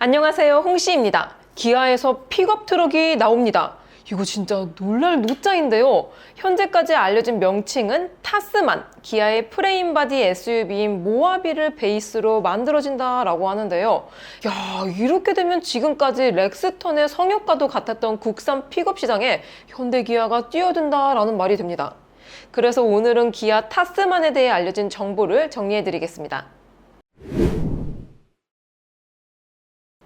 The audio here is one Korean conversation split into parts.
안녕하세요, 홍씨입니다. 기아에서 픽업 트럭이 나옵니다. 이거 진짜 놀랄 노짜인데요. 현재까지 알려진 명칭은 타스만, 기아의 프레임 바디 SUV인 모하비를 베이스로 만들어진다라고 하는데요. 야, 이렇게 되면 지금까지 렉스턴의 성역과도 같았던 국산 픽업 시장에 현대 기아가 뛰어든다라는 말이 됩니다. 그래서 오늘은 기아 타스만에 대해 알려진 정보를 정리해드리겠습니다.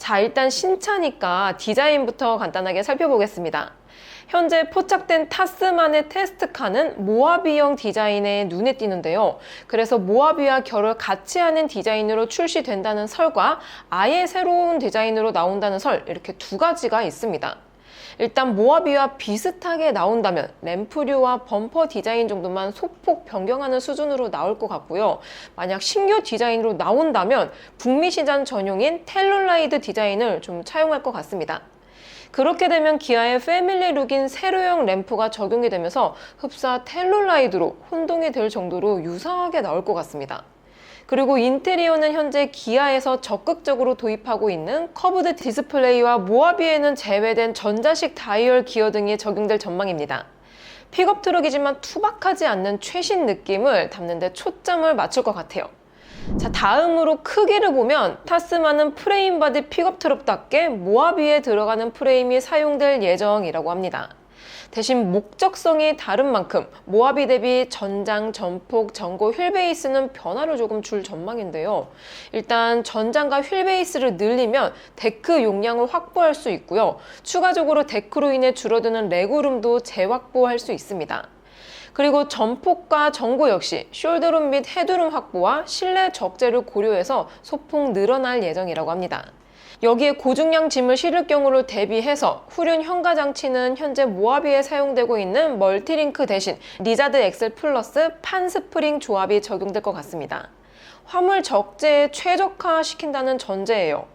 자, 일단 신차니까 디자인부터 간단하게 살펴보겠습니다. 현재 포착된 타스만의 테스트카는 모하비형 디자인에 눈에 띄는데요. 그래서 모하비와 결을 같이 하는 디자인으로 출시된다는 설과 아예 새로운 디자인으로 나온다는 설, 이렇게 두 가지가 있습니다. 일단 모하비와 비슷하게 나온다면 램프류와 범퍼 디자인 정도만 소폭 변경하는 수준으로 나올 것 같고요. 만약 신규 디자인으로 나온다면 북미 시장 전용인 텔룰라이드 디자인을 좀 차용할 것 같습니다. 그렇게 되면 기아의 패밀리 룩인 세로형 램프가 적용이 되면서 흡사 텔룰라이드로 혼동이 될 정도로 유사하게 나올 것 같습니다. 그리고 인테리어는 현재 기아에서 적극적으로 도입하고 있는 커브드 디스플레이와 모하비에는 제외된 전자식 다이얼 기어 등이 적용될 전망입니다. 픽업 트럭이지만 투박하지 않는 최신 느낌을 담는 데 초점을 맞출 것 같아요. 자, 다음으로 크기를 보면 타스만은 프레임 바디 픽업 트럭답게 모하비에 들어가는 프레임이 사용될 예정이라고 합니다. 대신 목적성이 다른 만큼 모하비 대비 전장, 전폭, 전고, 휠 베이스는 변화를 조금 줄 전망인데요. 일단 전장과 휠 베이스를 늘리면 데크 용량을 확보할 수 있고요. 추가적으로 데크로 인해 줄어드는 레그룸도 재확보할 수 있습니다. 그리고 전폭과 전고 역시 숄더룸 및 헤드룸 확보와 실내 적재를 고려해서 소폭 늘어날 예정이라고 합니다. 여기에 고중량 짐을 실을 경우를 대비해서 후륜 현가 장치는 현재 모하비에 사용되고 있는 멀티링크 대신 리자드 엑셀 플러스 판 스프링 조합이 적용될 것 같습니다. 화물 적재에 최적화시킨다는 전제예요.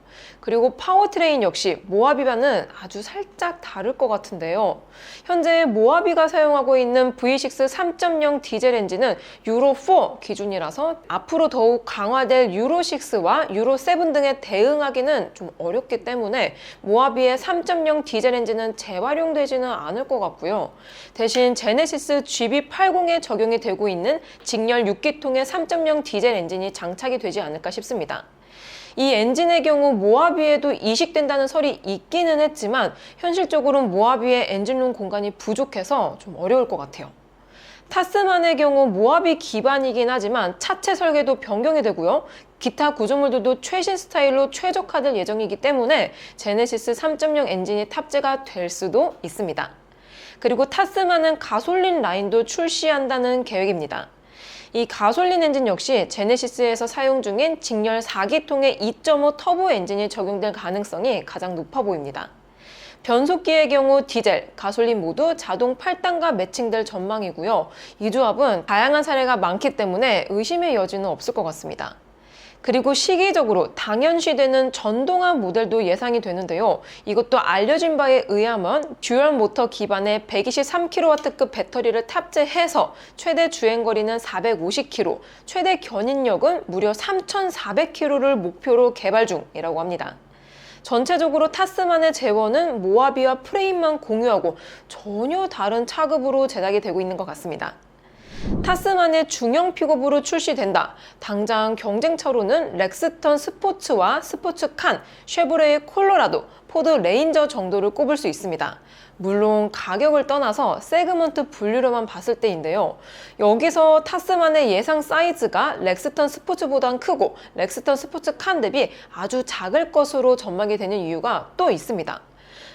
그리고 파워트레인 역시 모하비와는 아주 살짝 다를 것 같은데요. 현재 모하비가 사용하고 있는 V6 3.0 디젤 엔진은 유로4 기준이라서 앞으로 더욱 강화될 유로6와 유로7 등에 대응하기는 좀 어렵기 때문에 모하비의 3.0 디젤 엔진은 재활용되지는 않을 것 같고요. 대신 제네시스 GB80에 적용이 되고 있는 직렬 6기통의 3.0 디젤 엔진이 장착이 되지 않을까 싶습니다. 이 엔진의 경우 모하비에도 이식된다는 설이 있기는 했지만 현실적으로는 모하비의 엔진룸 공간이 부족해서 좀 어려울 것 같아요. 타스만의 경우 모하비 기반이긴 하지만 차체 설계도 변경이 되고요. 기타 구조물들도 최신 스타일로 최적화될 예정이기 때문에 제네시스 3.0 엔진이 탑재가 될 수도 있습니다. 그리고 타스만은 가솔린 라인도 출시한다는 계획입니다. 이 가솔린 엔진 역시 제네시스에서 사용 중인 직렬 4기통의 2.5 터보 엔진이 적용될 가능성이 가장 높아 보입니다. 변속기의 경우 디젤, 가솔린 모두 자동 8단과 매칭될 전망이고요. 이 조합은 다양한 사례가 많기 때문에 의심의 여지는 없을 것 같습니다. 그리고 시기적으로 당연시되는 전동화 모델도 예상이 되는데요. 이것도 알려진 바에 의하면 듀얼 모터 기반의 123kW급 배터리를 탑재해서 최대 주행거리는 450km, 최대 견인력은 무려 3,400km를 목표로 개발 중이라고 합니다. 전체적으로 타스만의 재원은 모하비와 프레임만 공유하고 전혀 다른 차급으로 제작이 되고 있는 것 같습니다. 타스만의 중형 픽업으로 출시된다. 당장 경쟁차로는 렉스턴 스포츠와 스포츠칸, 쉐보레의 콜로라도, 포드 레인저 정도를 꼽을 수 있습니다. 물론 가격을 떠나서 세그먼트 분류로만 봤을 때인데요. 여기서 타스만의 예상 사이즈가 렉스턴 스포츠보단 크고 렉스턴 스포츠칸 대비 아주 작을 것으로 전망이 되는 이유가 또 있습니다.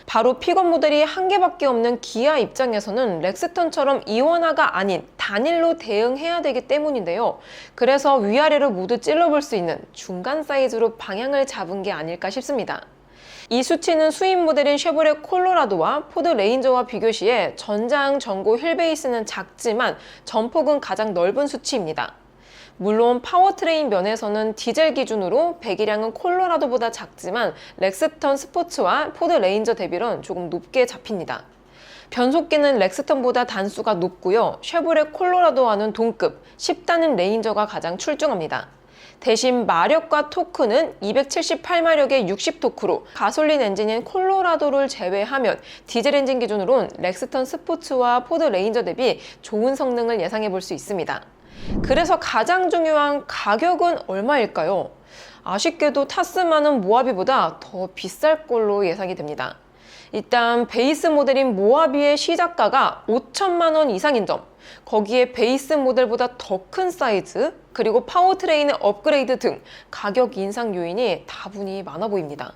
바로 픽업 모델이 한 개밖에 없는 기아 입장에서는 렉스턴처럼 이원화가 아닌 단일로 대응해야 되기 때문인데요. 그래서 위아래로 모두 찔러볼 수 있는 중간 사이즈로 방향을 잡은 게 아닐까 싶습니다. 이 수치는 수입 모델인 쉐보레 콜로라도와 포드 레인저와 비교 시에 전장, 전고, 휠 베이스는 작지만 전폭은 가장 넓은 수치입니다. 물론 파워트레인 면에서는 디젤 기준으로 배기량은 콜로라도보다 작지만 렉스턴 스포츠와 포드 레인저 대비로는 조금 높게 잡힙니다. 변속기는 렉스턴보다 단수가 높고요. 쉐보레 콜로라도와는 동급, 10단은 레인저가 가장 출중합니다. 대신 마력과 토크는 278마력의 60토크로 가솔린 엔진인 콜로라도를 제외하면 디젤 엔진 기준으론 렉스턴 스포츠와 포드 레인저 대비 좋은 성능을 예상해 볼 수 있습니다. 그래서 가장 중요한 가격은 얼마일까요? 아쉽게도 타스만은 모하비보다 더 비쌀 걸로 예상이 됩니다. 일단 베이스 모델인 모하비의 시작가가 5천만 원 이상인 점, 거기에 베이스 모델보다 더 큰 사이즈, 그리고 파워트레인의 업그레이드 등 가격 인상 요인이 다분히 많아 보입니다.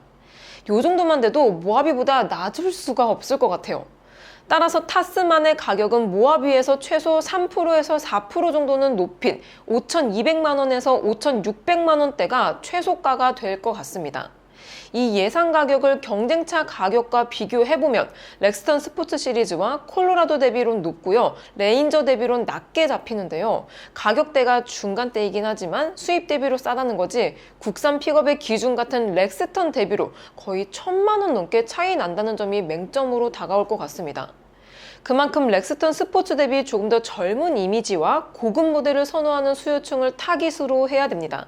요 정도만 돼도 모하비보다 낮을 수가 없을 것 같아요. 따라서 타스만의 가격은 모하비에서 최소 3%에서 4% 정도는 높인 5,200만 원에서 5,600만 원대가 최소가가 될 것 같습니다. 이 예상 가격을 경쟁차 가격과 비교해보면 렉스턴 스포츠 시리즈와 콜로라도 대비론 높고요. 레인저 대비론 낮게 잡히는데요. 가격대가 중간대이긴 하지만 수입 대비로 싸다는 거지 국산 픽업의 기준 같은 렉스턴 대비로 거의 1,000만 원 넘게 차이 난다는 점이 맹점으로 다가올 것 같습니다. 그만큼 렉스턴 스포츠 대비 조금 더 젊은 이미지와 고급 모델을 선호하는 수요층을 타깃으로 해야 됩니다.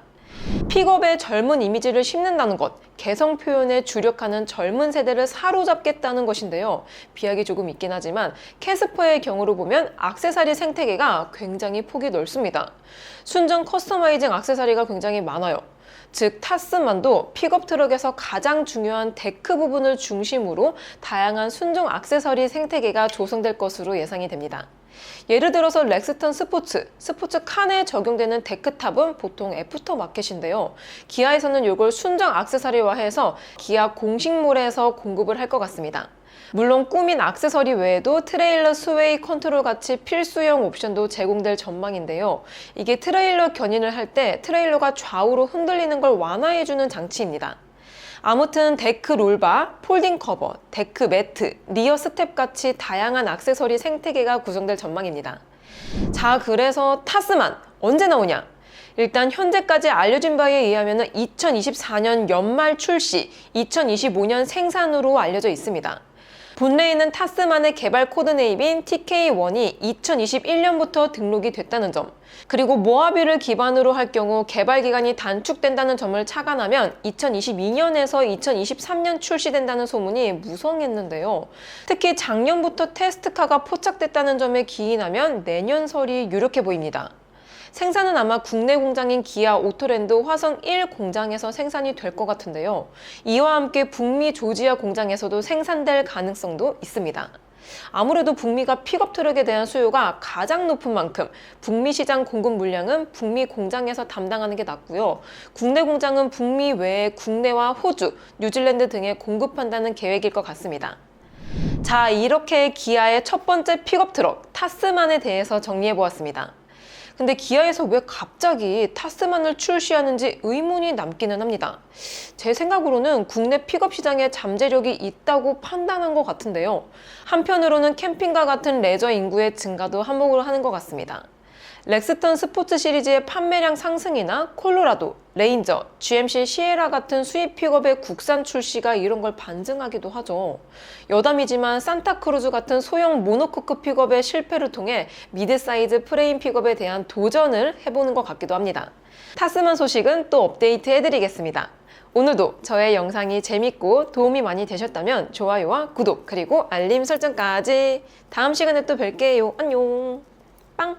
픽업의 젊은 이미지를 심는다는 것, 개성 표현에 주력하는 젊은 세대를 사로잡겠다는 것인데요. 비약이 조금 있긴 하지만 캐스퍼의 경우로 보면 액세서리 생태계가 굉장히 폭이 넓습니다. 순정 커스터마이징 액세서리가 굉장히 많아요. 즉 타스만도 픽업 트럭에서 가장 중요한 데크 부분을 중심으로 다양한 순정 액세서리 생태계가 조성될 것으로 예상이 됩니다. 예를 들어서 렉스턴 스포츠 칸에 적용되는 데크탑은 보통 애프터 마켓인데요. 기아에서는 이걸 순정 액세서리화해서 기아 공식몰에서 공급을 할 것 같습니다. 물론 꾸민 액세서리 외에도 트레일러 스웨이 컨트롤 같이 필수형 옵션도 제공될 전망인데요. 이게 트레일러 견인을 할 때 트레일러가 좌우로 흔들리는 걸 완화해주는 장치입니다. 아무튼 데크 롤바, 폴딩 커버, 데크 매트, 리어 스텝 같이 다양한 액세서리 생태계가 구성될 전망입니다. 자, 그래서 타스만 언제 나오냐? 일단 현재까지 알려진 바에 의하면 2024년 연말 출시, 2025년 생산으로 알려져 있습니다. 본래에는 타스만의 개발 코드네임인 TK1이 2021년부터 등록이 됐다는 점, 그리고 모하비를 기반으로 할 경우 개발 기간이 단축된다는 점을 착안하면 2022년에서 2023년 출시된다는 소문이 무성했는데요. 특히 작년부터 테스트카가 포착됐다는 점에 기인하면 내년설이 유력해 보입니다. 생산은 아마 국내 공장인 기아 오토랜드 화성 1 공장에서 생산이 될 것 같은데요. 이와 함께 북미 조지아 공장에서도 생산될 가능성도 있습니다. 아무래도 북미가 픽업 트럭에 대한 수요가 가장 높은 만큼 북미 시장 공급 물량은 북미 공장에서 담당하는 게 낫고요. 국내 공장은 북미 외에 국내와 호주, 뉴질랜드 등에 공급한다는 계획일 것 같습니다. 자, 이렇게 기아의 첫 번째 픽업 트럭 타스만에 대해서 정리해 보았습니다. 근데 기아에서 왜 갑자기 타스만을 출시하는지 의문이 남기는 합니다. 제 생각으로는 국내 픽업 시장에 잠재력이 있다고 판단한 것 같은데요. 한편으로는 캠핑카 같은 레저 인구의 증가도 한몫을 하는 것 같습니다. 렉스턴 스포츠 시리즈의 판매량 상승이나 콜로라도, 레인저, GMC 시에라 같은 수입 픽업의 국산 출시가 이런 걸 반증하기도 하죠. 여담이지만 산타크루즈 같은 소형 모노코크 픽업의 실패를 통해 미드사이즈 프레임 픽업에 대한 도전을 해보는 것 같기도 합니다. 타스만 소식은 또 업데이트 해드리겠습니다. 오늘도 저의 영상이 재밌고 도움이 많이 되셨다면 좋아요와 구독 그리고 알림 설정까지. 다음 시간에 또 뵐게요. 안녕. 빵!